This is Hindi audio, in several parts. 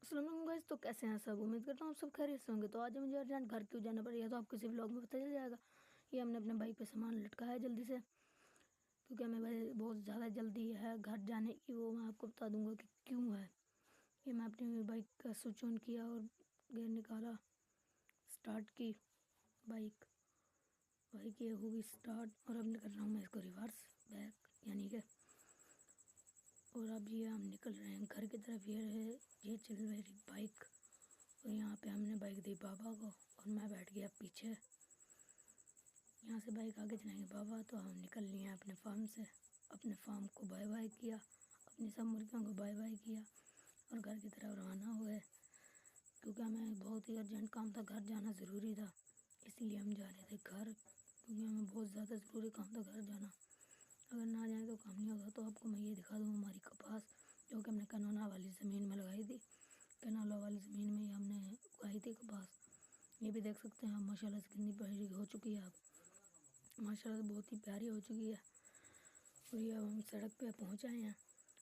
अस्सलाम वालेकुम गाइस। तो कैसे हैं सब? उम्मीद करता हूँ आप सब खैरियत से होंगे। तो आज मुझे अर्जेंट घर क्यों जाना पड़ेगा तो आपको किसी व्लॉग में पता चल जाएगा। ये हमने अपने बाइक पे सामान लटकाया है जल्दी से, क्योंकि हमें भाई बहुत ज़्यादा जल्दी है घर जाने की। वो मैं आपको बता दूंगा कि क्यों है। ये मैं अपनी बाइक का स्विच ऑन किया और गेयर निकाला, स्टार्ट की बाइक। बाइक ये होगी स्टार्ट और अब कर रहा हूँ मैं इसको रिवर्स बैक यानी कि। और अब ये हम निकल रहे हैं घर की तरफ। ये चल रही बाइक और यहाँ पे हमने बाइक दी बाबा को और मैं बैठ गया पीछे। यहाँ से बाइक आगे चलाएंगे बाबा। तो हम निकल लिए अपने फार्म से। अपने फार्म को बाय बाय किया, अपनी सब मुर्गियों को बाय बाय किया और घर की तरफ रवाना हुए, क्योंकि हमें बहुत ही अर्जेंट काम था, घर जाना ज़रूरी था। इसीलिए हम जा रहे थे घर, क्योंकि हमें बहुत ज़्यादा ज़रूरी काम था घर जाना। अगर ना जाए तो काम नहीं होगा। तो आपको मैं ये दिखा दूँ हमारी कपास, जो कि हमने कनौना वाली ज़मीन में लगाई थी। कनौला वाली ज़मीन में ही हमने उगाई थी कपास। ये भी देख सकते हैं आप माशाल्लाह से कितनी प्यारी हो चुकी है। अब माशाल्लाह से बहुत ही प्यारी हो चुकी है। और ये अब हम सड़क पे पहुँच आए हैं।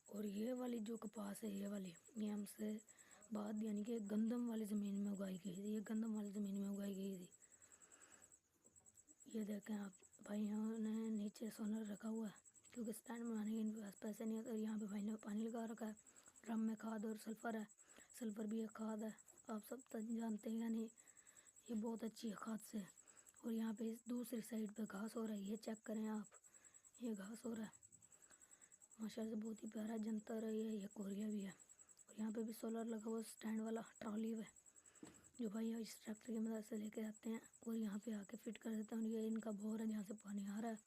और ये वाली जो कपास है ये हमसे बाद यानी कि गंदम वाली ज़मीन में उगाई गई थी। ये गंदम वाली ज़मीन में उगाई गई थी। ये देखें आप, भाइयों ने नीचे सोलर रखा हुआ है, क्योंकि स्टैंड बनाने के इनके पास पैसे नहीं है। और यहाँ पे भाई ने पानी लगा रखा है, ड्रम में खाद और सल्फ़र है। सल्फ़र भी एक खाद है, आप सब तो जानते हैं या नहीं। ये बहुत अच्छी है खाद से। और यहाँ पे इस दूसरी साइड पे घास हो रहा है, ये चेक करें आप, ये घास हो रहा है माशाल्लाह से बहुत ही प्यारा जंतर है। ये कोरिया भी है। और यहाँ पे भी सोलर लगा हुआ स्टैंड वाला ट्रॉली है, जो भाई इस ट्रैक्टर की मदद से लेके आते हैं और यहाँ पे आके फिट कर देते हैं। और ये इनका बोर है जहाँ से पानी आ रहा है।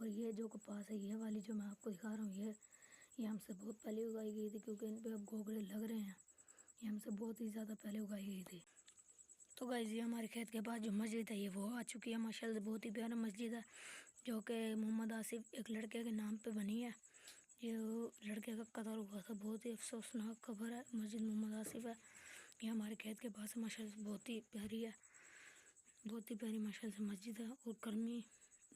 और ये जो कपास है ये वाली जो मैं आपको दिखा रहा हूँ, ये हमसे बहुत पहले उगाई गई थी, क्योंकि इन पे अब गोगड़े लग रहे हैं। ये हमसे बहुत ही ज़्यादा पहले उगाई गई थी। तो गाइस ये हमारे खेत के पास जो मस्जिद है ये वो आ चुकी है। माशाल्लाह से बहुत ही प्यारा मस्जिद है, जो कि मोहम्मद आसिफ एक लड़के के नाम पे बनी है। ये लड़के का कत्ल हुआ था, बहुत ही अफसोसनाक खबर है। मस्जिद मोहम्मद आसिफ है, ये हमारे खेत के पास है। माशाल्लाह से बहुत ही प्यारी है, बहुत ही प्यारी माशाल्लाह से मस्जिद है। और गर्मी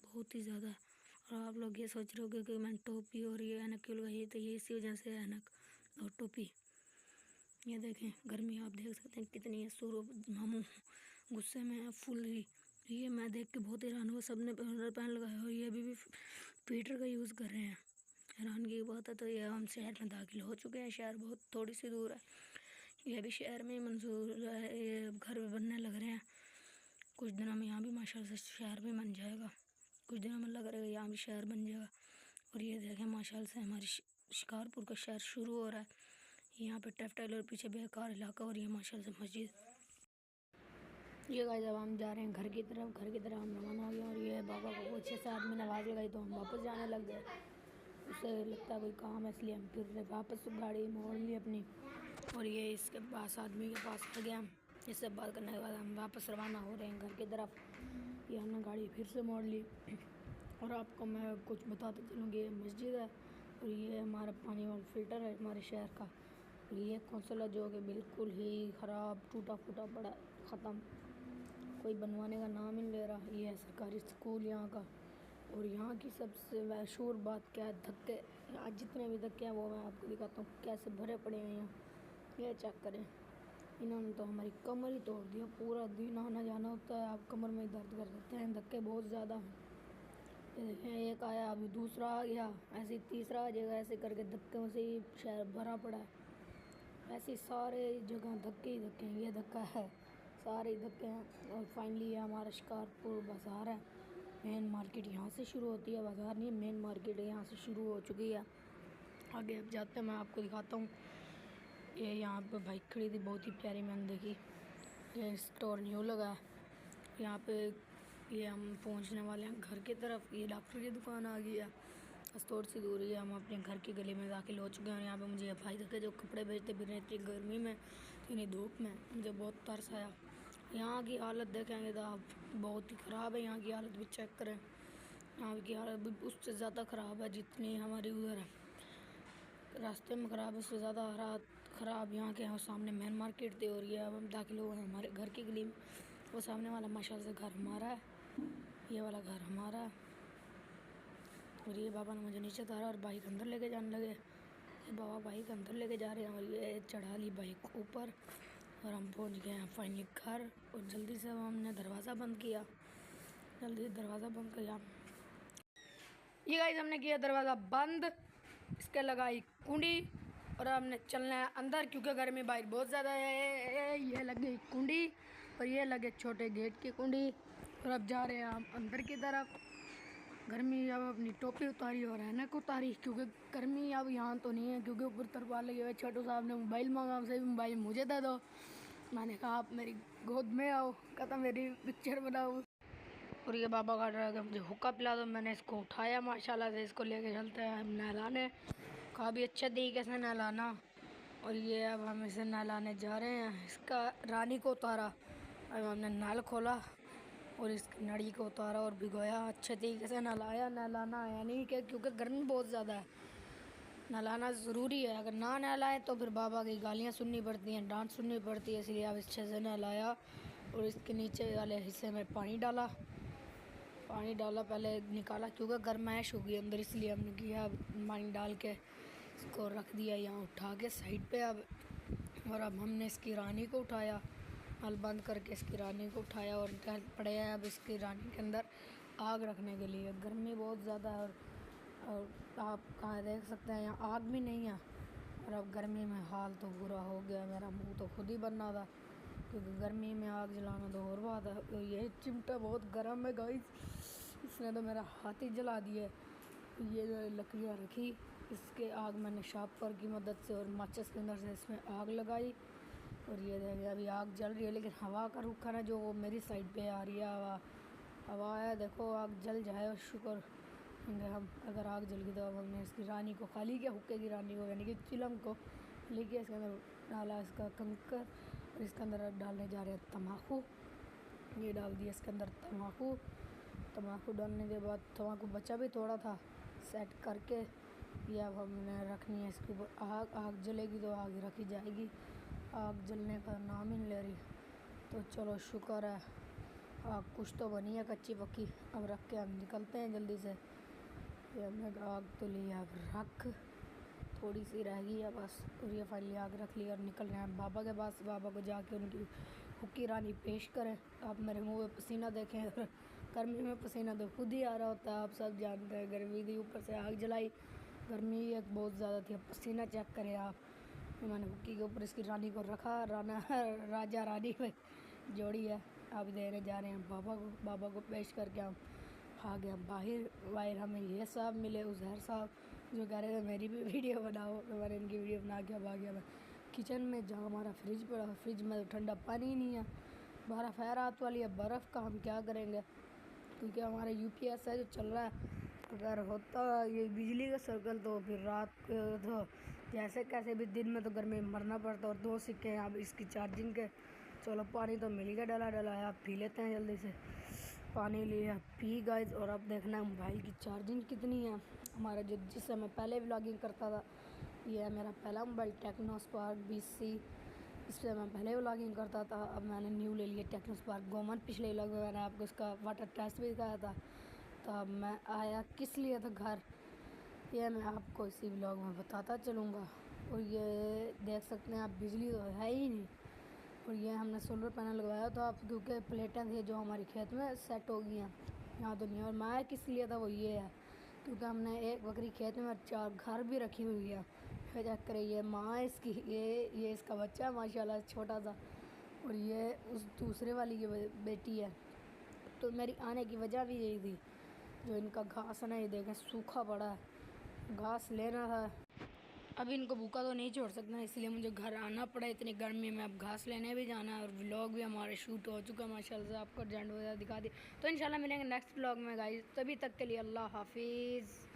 बहुत ही ज़्यादा है। और आप लोग ये सोच रहे होगे कि मैंने टोपी और ये ऐनक क्यों लगाई, तो ये इसी वजह से ऐनक और टोपी। ये देखें गर्मी आप देख सकते हैं कितनी है। सूरज मामू गुस्से में है फुल ही। ये मैं देख के बहुत हैरान हुआ, सब ने पहन लगाया और ये अभी भी पीटर का यूज़ कर रहे हैं। हैरानगी की बात है। तो ये हम शहर में दाखिल हो चुके हैं। शहर बहुत थोड़ी सी दूर है, ये भी शहर में ही मंजूर है। ये घर भी बनने लग रहे हैं कुछ दिनों में। यहाँ भी माशाल्लाह से शहर भी बन जाएगा, कुछ दिनों में लग रहा है यहाँ भी शहर बन जाएगा। और ये देखें माशाल्लाह से हमारी शिकारपुर का शहर शुरू हो रहा है। यहाँ पे टेक्सटाइल और पीछे बेकार इलाका। और ये माशाल्लाह से मस्जिद। ये गाइस अब हम जा रहे हैं घर की तरफ। घर की तरफ हम रवाना हो गए। और ये बाबा को 6-7 आदमी ने आवाज़ लगाई तो हम वापस जाने लग गए। उससे लगता है कोई काम है, इसलिए हम फिर वापस गाड़ी मोड़ ली अपनी। और ये इसके पास आदमी के पास आ गया। इससे बात करने के बाद हम वापस रवाना हो रहे हैं घर की तरफ। ये हमने गाड़ी फिर से मोड़ ली। और आपको मैं कुछ बताते चलूँगी, ये मस्जिद है और ये हमारा पानी वाला फ़िल्टर है हमारे शहर का। और ये कौंसल है जो कि बिल्कुल ही ख़राब टूटा फूटा पड़ा, ख़त्म, कोई बनवाने का नाम ही नहीं ले रहा। ये है सरकारी स्कूल यहाँ का। और यहाँ की सबसे मशहूर बात क्या है, धक्के। यहाँ जितने भी धक्के हैं वो मैं आपको दिखाता हूँ कैसे भरे पड़े हैं यहाँ। ये चेक करें, इन्होंने तो हमारी कमर ही तोड़ दिया। पूरा दिन आना जाना होता है, आप कमर में ही दर्द कर देते हैं, धक्के बहुत ज़्यादा हैं। ये देखें एक आया, अभी दूसरा आ गया, ऐसे तीसरा आ जाएगा। ऐसे करके धक्कों से ही शहर भरा पड़ा है। ऐसे सारे जगह धक्के ही धक्के हैं। ये धक्का है, सारे धक्के हैं। और फाइनली ये हमारा शिकारपुर बाज़ार है। मेन मार्केट यहाँ से शुरू होती है, बाज़ार नहीं, मेन मार्केट यहाँ से शुरू हो चुकी है। आगे अब जाते हैं, मैं आपको दिखाता हूँ। ये यहाँ पे बाइक खड़ी थी बहुत ही प्यारी, मैंने देखी। ये स्टोर न्यू लगा है यहाँ पे। ये हम पहुँचने वाले हैं घर की तरफ। ये डॉक्टर की दुकान आ गई है, बस थोड़ी सी दूरी है, हम अपने घर की गली में दाखिल हो चुके हैं। और यहाँ पे मुझे भाई देखे जो कपड़े बेचते फिर इतनी गर्मी में, इतनी धूप में, मुझे बहुत तरस आया। यहाँ की हालत देखेंगे तो आप बहुत ही ख़राब है। यहाँ की हालत भी चेक करें, यहाँ की हालत भी उससे ज़्यादा ख़राब है जितनी हमारी उधर है। रास्ते में ख़राब है, उससे ज़्यादा हालात ख़राब यहाँ के हैं। और सामने मेन मार्केट थी और ये अब हम दाखिल हुए हैं हमारे घर की गली में। वो सामने वाला माशाल्लाह से घर हमारा है, ये वाला घर हमारा है। और ये बाबा ने मुझे नीचे उतारा और बाइक अंदर लेके जाने लगे। बाबा बाइक अंदर लेके जा रहे हैं और ये चढ़ा ली बाइक ऊपर और हम पहुंच गए हैं फाइनली घर। और जल्दी से हमने दरवाज़ा बंद किया, जल्दी से दरवाज़ा बंद किया। ये गाइस हमने किया दरवाज़ा बंद, इसके लगाई कुंडी और हमने चलना है अंदर क्योंकि गर्मी बाहर बहुत ज़्यादा है। ये लगी कुंडी और ये लगे छोटे गेट की कुंडी और अब जा रहे हैं हम अंदर की तरफ। गर्मी अब अपनी टोपी उतारी और ऐनक उतारी क्योंकि गर्मी अब यहाँ तो नहीं है क्योंकि ऊपर तरपाल लगे हुए। छोटू साहब ने मोबाइल मांगा, हमसे भी मोबाइल मुझे दे दो। मैंने कहा आप मेरी गोद में आओ, कहता मेरी पिक्चर बनाओ। और ये बाबा का रहा है मुझे हुक्का पिला दो। मैंने इसको उठाया माशाल्लाह से, इसको लेके चलते हैं हम नहलाने। कहा भी अच्छे तरीके से नहलाना। और ये अब हम इसे नहलाने जा रहे हैं। इसका रानी को उतारा, अब हमने नल खोला और इसकी नड़ी को उतारा और भिगोया, अच्छे तरीके से नहलाया। नहलाना है नहीं कि क्योंकि गर्मी बहुत ज़्यादा है, नहलाना ज़रूरी है। अगर ना नहलाए तो फिर बाबा की गालियाँ सुननी पड़ती हैं, डांट सुननी पड़ती है। इसलिए अब अच्छे से नहलाया और इसके नीचे वाले हिस्से में पानी डाला पहले निकाला क्योंकि गर्माइश होगी अंदर, इसलिए हमने किया। पानी डाल के इसको रख दिया यहाँ उठा के साइड पे। अब और अब हमने इसकी रानी को उठाया, नल बंद करके इसकी रानी को उठाया और पड़े हैं अब इसकी रानी के अंदर आग रखने के लिए। गर्मी बहुत ज़्यादा है और आप कहाँ देख सकते हैं यहाँ आग भी नहीं है। और अब गर्मी में हाल तो बुरा हो गया, मेरा मुंह तो खुद ही बनना था क्योंकि गर्मी में आग जलाना तो और बात है। तो ये चिमटा बहुत गर्म है गाइस, इसने तो मेरा हाथ ही जला दिया। ये लकड़ियाँ रखी, इसके आग मैंने शार्पर की मदद से और माचिस के अंदर से इसमें आग लगाई और ये देखिए अभी आग जल रही है। लेकिन हवा का रुख है ना जो वो मेरी साइड पे आ रही है, हवा है। देखो आग जल जाए और शुक्र हम। अगर आग जल गई तो अब हमने इसकी रानी को खाली किया, हुक्के की रानी को यानी कि चिलम को लेके इसके अंदर डाला इसका कंकर और इसके अंदर अब डालने जा रहे हैं तम्बाकू। ये डाल दिया इसके अंदर तम्बाकू डालने के बाद तम्बाकू बचा भी थोड़ा था सेट करके ये अब हमने रखनी है इसके ऊपर आग जलेगी तो आग रखी जाएगी। आग जलने का नाम ही नहीं ले रही। तो चलो शुक्र है आग कुछ तो बनी है कच्ची पक्की। अब रख के हम निकलते हैं जल्दी से। ये हमने आग तो ली, अब रख थोड़ी सी रह गई है बस। और ये फाइनली आग रख ली और निकल रहे हैं बाबा के पास। बाबा को जाके उनकी हुक्की रानी पेश करें। आप मेरे मुंह में पसीना देखें, गर्मी में पसीना तो खुद ही आ रहा होता है, आप सब जानते हैं। गर्मी थी, ऊपर से आग जलाई, गर्मी एक बहुत ज़्यादा थी। अब पसीना चेक करें आप। मैंने हुक्की के ऊपर इसकी रानी को रखा, राजा रानी में जोड़ी है। अब देने जा रहे हैं बाबा को पेश करके हम आ गए बाहर। हमें ये साहब मिले, उज़ैर साहब, जो कह रहे थे मेरी भी वीडियो बनाओ। तो मैंने इनकी वीडियो बना के अब आ गया मैं किचन में जहाँ हमारा फ्रिज पड़ा। फ्रिज में तो ठंडा पानी ही नहीं है, बर्फ़ है रात वाली है। बर्फ़ का हम क्या करेंगे क्योंकि हमारा UPS है जो चल रहा है। अगर होता ये बिजली का सर्कल तो फिर रात तो जैसे कैसे भी, दिन में तो गर्मी में मरना पड़ता। और 2 सिक्के हैं अब इसकी चार्जिंग के। चलो पानी तो मिल गया डला है, आप पी लेते हैं जल्दी से। पानी लिया, पी गाइस। और अब देखना है मोबाइल की चार्जिंग कितनी है। हमारा जिससे मैं पहले व्लॉगिंग करता था, ये है मेरा पहला मोबाइल टेक्नो स्पार्क 20C। इससे मैं पहले व्लॉगिंग करता था। अब मैंने न्यू ले लिया टेक्नो स्पार्क गोमन। पिछले व्लॉग में मैंने आपको इसका वाटर टेस्ट भी दिखाया था। तो अब मैं आया किस लिए था घर, ये मैं आपको इसी व्लॉग में बताता चलूँगा। और ये देख सकते हैं आप बिजली तो है ही नहीं। और ये हमने सोलर पैनल लगवाया था अब क्योंकि प्लेटें थी जो हमारी खेत में सेट हो गई हैं, यहाँ तो नहीं। और मैं किस लिए था वो ये है क्योंकि हमने एक बकरी खेत में 4 घर भी रखी हुई है। फिर चेक करें, ये माँ इसकी, ये इसका बच्चा है माशाल्लाह छोटा सा। और ये उस दूसरे वाली की बेटी है। तो मेरी आने की वजह भी यही थी, जो इनका घास है ना ये देखें सूखा पड़ा है, घास लेना था। अभी इनको भूखा तो नहीं छोड़ सकता, इसलिए मुझे घर आना पड़ा इतनी गर्मी में। अब घास लेने भी जाना है और व्लॉग भी हमारे शूट हो चुका है माशाल्लाह से। आपको जेंड वगैरह दिखा दी। तो इंशाल्लाह मिलेंगे नेक्स्ट व्लॉग में गाइस, तभी तक के लिए अल्लाह हाफिज़।